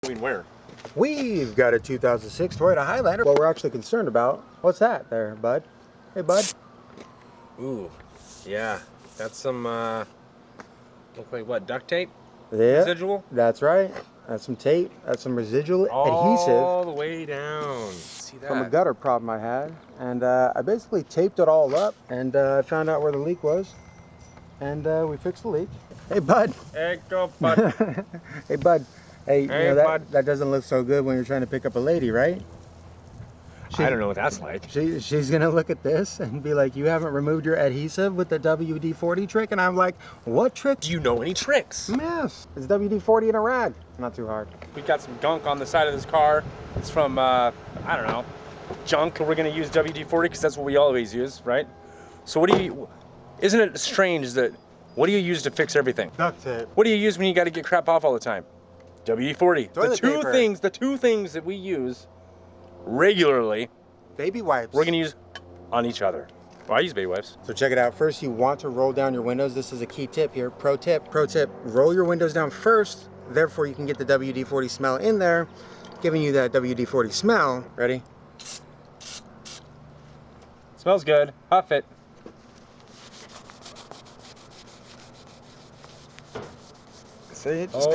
Where? We've got a 2006 Toyota Highlander. What we're actually concerned about, what's that there, bud? Hey, bud. Ooh, yeah. That's some, look like what, duct tape? Yeah. Residual? That's right. That's some tape. That's some residual adhesive. All the way down. See that? From a gutter problem I had. And I basically taped it all up and I found out where the leak was. And we fixed the leak. Hey, bud. Hey, go, bud. Hey, bud. Hey, Hey, you know, bud. that doesn't look so good when you're trying to pick up a lady, right? I don't know what that's like. She's gonna look at this and be like, you haven't removed your adhesive with the WD40 trick? And I'm like, what trick? Do you know any tricks? Yes, it's WD40 in a rag. Not too hard. We got some gunk on the side of this car. It's from, I don't know, junk. We're gonna use WD-40 because that's what we always use, right? So isn't it strange that, what do you use to fix everything? Duct tape. What do you use when you gotta get crap off all the time? WD-40. Toilet paper. The two things that we use regularly, Baby wipes. we're gonna use on each other. Well, I use baby wipes. So check it out. First, you want to roll down your windows. This is a key tip here. Pro tip. Pro tip. Roll your windows down first. Therefore, you can get the WD-40 smell in there, giving you that WD-40 smell. Ready? Smells good. Huff it. See, it just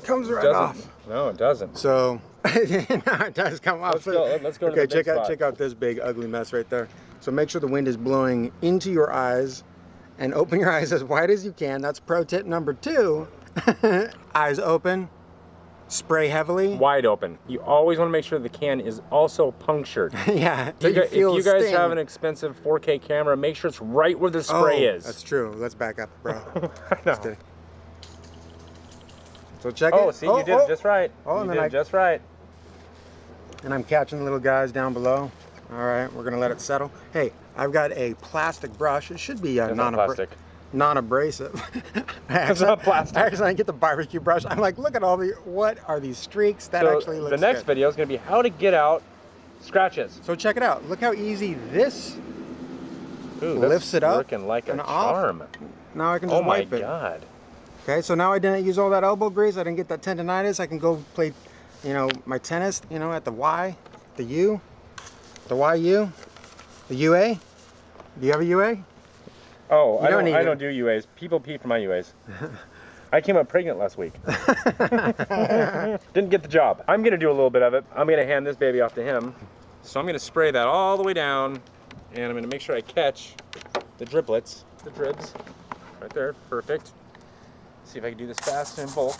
comes right off. No, it doesn't. So, no, it does come off. Let's go to the Okay, big spot. check out this big ugly mess right there. So make sure the wind is blowing into your eyes and open your eyes as wide as you can. That's pro tip number 2. Eyes open, spray heavily. Wide open. You always want to make sure the can is also punctured. Yeah. If you guys have an expensive 4K camera, make sure it's right where the spray is. That's true. Let's back up, bro. I know. So check it. Oh, see, you did it just right. Oh, you did it just right. And I'm catching the little guys down below. All right, we're gonna let it settle. Hey, I've got a plastic brush. It should be non-abrasive. It's not plastic. I actually get the barbecue brush. I'm like, look at what are these streaks? That actually looks good. The next video is gonna be how to get out scratches. So check it out. Look how easy this lifts it up. Working like a and charm. Off. Now I can just wipe it. Oh my God. Okay, so now I didn't use all that elbow grease. I didn't get that tendonitis. I can go play, my tennis, at the Y, the U, the YU, the UA. Do you have a UA? Oh, I don't do UAs. People pee for my UAs. I came up pregnant last week. Didn't get the job. I'm gonna do a little bit of it. I'm gonna hand this baby off to him. So I'm gonna spray that all the way down, and I'm gonna make sure I catch the driblets, the dribs, right there, perfect. See if I can do this fast and in bulk.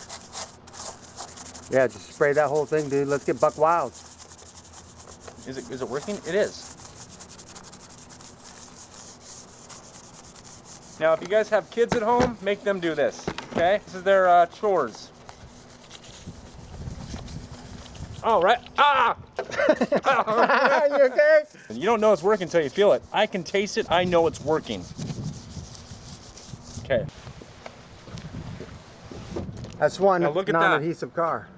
Yeah, just spray that whole thing, dude. Let's get buck wild. Is it working? It is. Now, if you guys have kids at home, make them do this, okay? This is their chores. All right. Ah! You okay? You don't know it's working until you feel it. I can taste it. I know it's working. Okay. That's one look at that. non-adhesive car.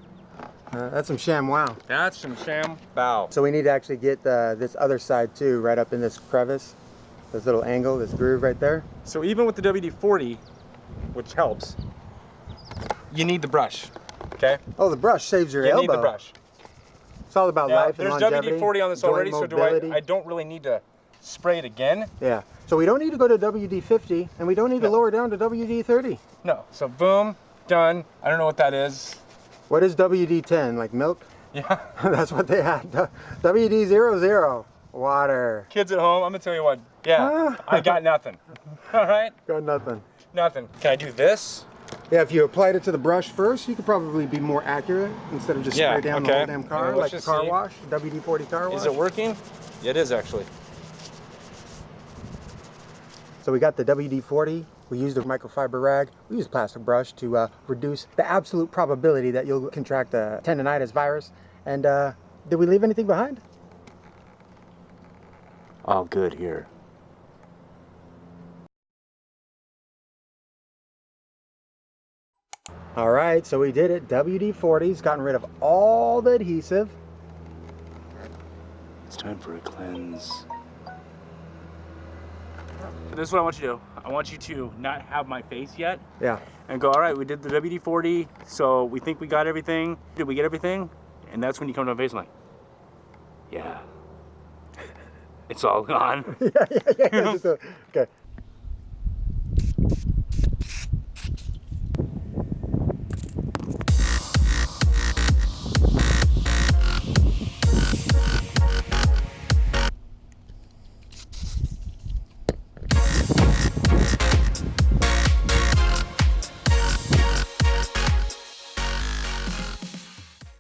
That's some ShamWow. That's some ShamWow. So we need to actually get this other side too, right up in this crevice, this little angle, this groove right there. So even with the WD-40, which helps, you need the brush, okay? Oh, the brush saves your elbow. You need the brush. It's all about life and longevity. There's WD-40 on this already, so I don't really need to spray it again. Yeah. So we don't need to go to WD-50, and we don't need to lower down to WD-30. No. So boom, done. I don't know what that is. What is WD-10? Like milk? Yeah. That's what they had. WD-00, water. Kids at home, I'm gonna tell you what. Yeah, I got nothing. All right? Got nothing. Nothing. Can I do this? Yeah, if you applied it to the brush first, you could probably be more accurate instead of just spray down the whole damn car, like a car wash, WD-40 car wash. Is it working? Yeah, it is actually. So we got the WD-40. We used a microfiber rag. We used a plastic brush to reduce the absolute probability that you'll contract the tendonitis virus. And did we leave anything behind? All good here. All right, so we did it. WD-40's gotten rid of all the adhesive. It's time for a cleanse. This is what I want you to do. I want you to not have my face yet. Yeah. And go, all right, we did the WD-40, so we think we got everything. Did we get everything? And that's when you come to my face and like, yeah. It's all gone. Yeah. Just, okay.